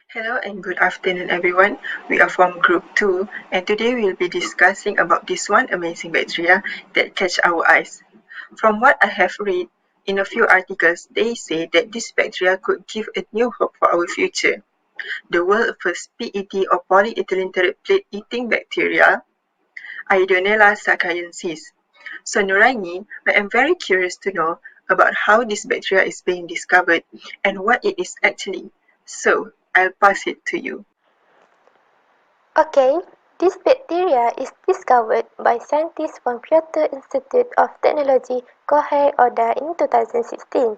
Hello and good afternoon everyone. We are from group 2 and today we'll be discussing about this one amazing bacteria that catch our eyes. From what I have read in a few articles, they say that this bacteria could give a new hope for our future. The world's first PET or polyethylene plate eating bacteria, Ideonella sakaiensis. So Nuraini, I am very curious to know about how this bacteria is being discovered and what it is actually. So I'll pass it to you. Okay, this bacteria is discovered by scientists from Kyoto Institute of Technology Kohei Oda in 2016.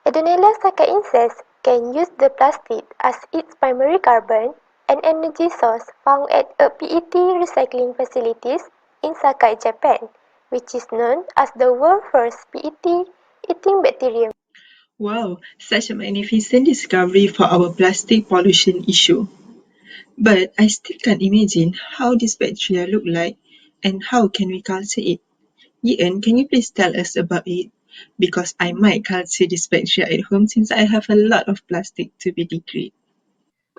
Ideonella Sakaiensis can use the plastic as its primary carbon and energy source found at a PET recycling facilities in Sakai, Japan, which is known as the world's first PET eating bacterium. Wow, such a magnificent discovery for our plastic pollution issue. But I still can't imagine how this bacteria look like and how can we culture it. Ian, can you please tell us about it? Because I might culture this bacteria at home since I have a lot of plastic to be degraded.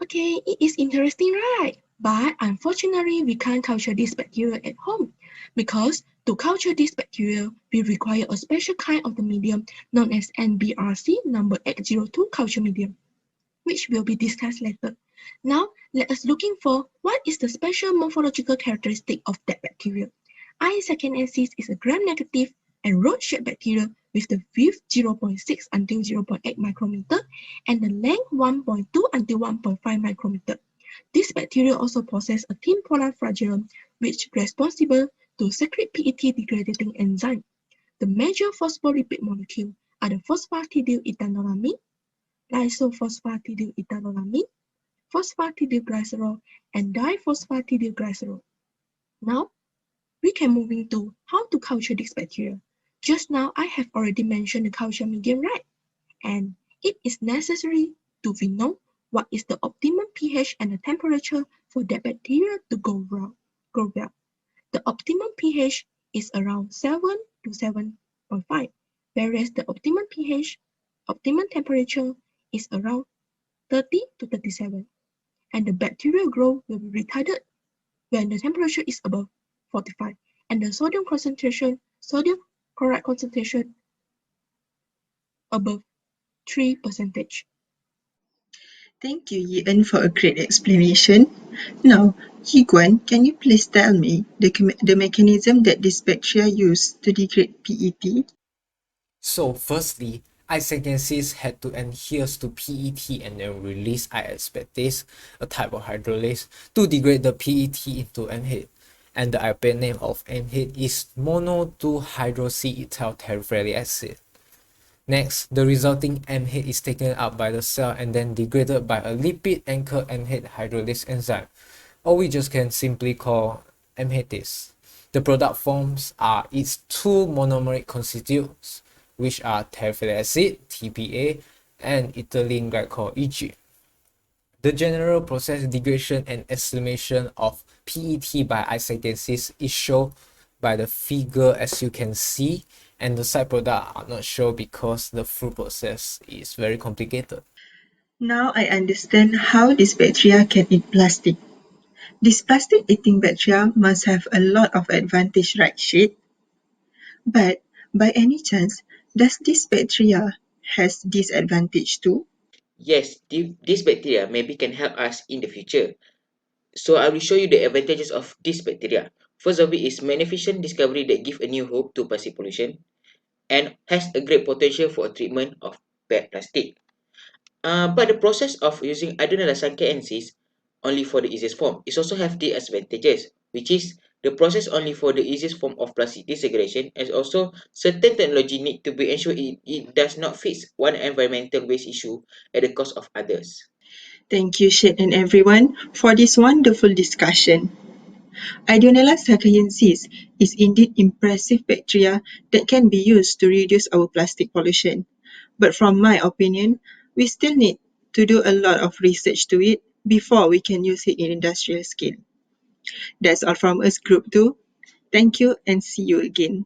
Okay, it is interesting, right? But unfortunately, we can't culture this bacteria at home because to culture this bacteria, we require a special kind of the medium known as NBRC number 802 culture medium, which will be discussed later. Now, let us looking for what is the special morphological characteristic of that bacteria. Sakaiensis is a gram-negative and rod-shaped bacteria with the width 0.6 until 0.8 micrometer and the length 1.2 until 1.5 micrometer. This bacteria also possess a thin polar flagellum which is responsible to secrete PET degrading enzyme. The major phospholipid molecules are the phosphatidylethanolamine, lysophosphatidylethanolamine, phosphatidylglycerol, and diphosphatidylglycerol. Now, we can move into how to culture this bacteria. Just now, I have already mentioned the culture medium, right? And it is necessary to know what is the optimum pH and the temperature for that bacteria to grow well. The optimum pH is around 7 to 7.5, whereas the optimum temperature is around 30 to 37, and the bacterial growth will be retarded when the temperature is above 45 and the sodium chloride concentration above 3%. Thank you, Ian, for a great explanation. Now, Yiguan, can you please tell me the mechanism that this bacteria use to degrade PET? So firstly, Isagensis had to adhere to PET and then release I-aspartase, a type of hydrolase, to degrade the PET into NH. And the IP name of NH is mono-2-hydroxyethyl terephthalic acid. Next, the resulting NH is taken up by the cell and then degraded by a lipid anchor NH hydrolase enzyme, or we just can simply call NHase. The product forms are its two monomeric constituents, which are terephthalic acid (TPA) and ethylene glycol (EG). The general process degradation and exclamation of PET by Isagensis is shown by the figure as you can see, and the side product are not shown because the full process is very complicated. Now I understand how this bacteria can eat plastic. This plastic eating bacteria must have a lot of advantage, right, Shade? But by any chance, does this bacteria has disadvantage too? Yes, this bacteria maybe can help us in the future. So I will show you the advantages of this bacteria. First of it is magnificent discovery that give a new hope to plastic pollution and has a great potential for treatment of bad plastic. But the process of using Ideonella sakaiensis only for the easiest form is also have disadvantages, which is the process only for the easiest form of plastic disaggregation, and also certain technology need to be ensured it does not fix one environmental waste issue at the cost of others. Thank you, Shade and everyone, for this wonderful discussion. Ideonella sakaiensis is indeed impressive bacteria that can be used to reduce our plastic pollution. But from my opinion, we still need to do a lot of research to it before we can use it in industrial scale. That's all from us, Group 2. Thank you and see you again.